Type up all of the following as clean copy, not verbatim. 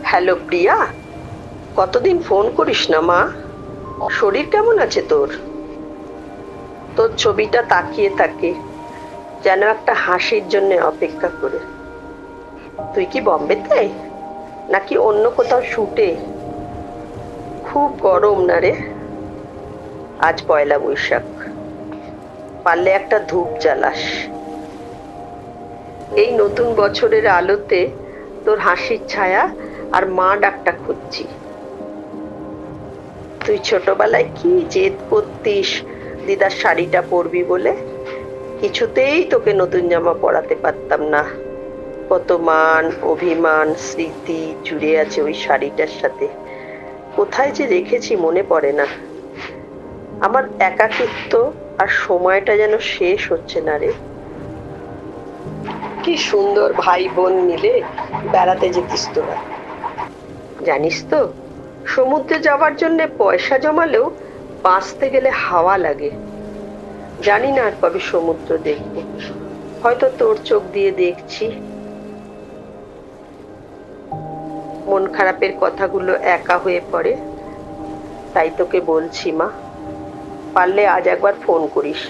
Hello প্রিয়া, কতদিন phone করিস না মা। শরীর কেমন আছে তোর? তোর ছবিটা তাকিয়ে থাকে, যেন একটা হাসির জন্য অপেক্ষা করে। তুই কি বম্বেতে, নাকি অন্য কোথাও শুটে? খুব গরম না রে? আজ পয়লা বৈশাখ, পারলে একটা ধূপ জ্বালাস। এই নতুন বছরের আলোতে তোর হাসির ছায়া আর মা ডাকটা খুঁজছি। তুই ছোটবেলায় কি জেদ করতিস দিদার শাড়িটা পরবি বলে, কিছুতেই তোকে নতুন জামা পরাতে পারতাম না। কত মান অভিমান স্মৃতি জুড়ে আছে ওই শাড়িটার সাথে, কোথায় যে রেখেছি মনে পড়ে না। আমার একাকিত্ব আর সময়টা যেন শেষ হচ্ছে না রে। কি সুন্দর ভাই বোন মিলে বেড়াতে যেতিস তোরা। জানিস তো, সমুদ্রে যাওয়ার জন্য পয়সা জমালেও বাঁচতে গেলে হাওয়া লাগে। জানি না আর কবে সমুদ্র দেখবো, হয়তো তোর চোখ দিয়ে দেখছি। মন খারাপের কথাগুলো একা হয়ে পড়ে, তাই তোকে বলছি মা, পারলে আজ একবার ফোন করিস।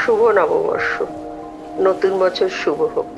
শুভ নববর্ষ, নতুন বছর শুভ হোক।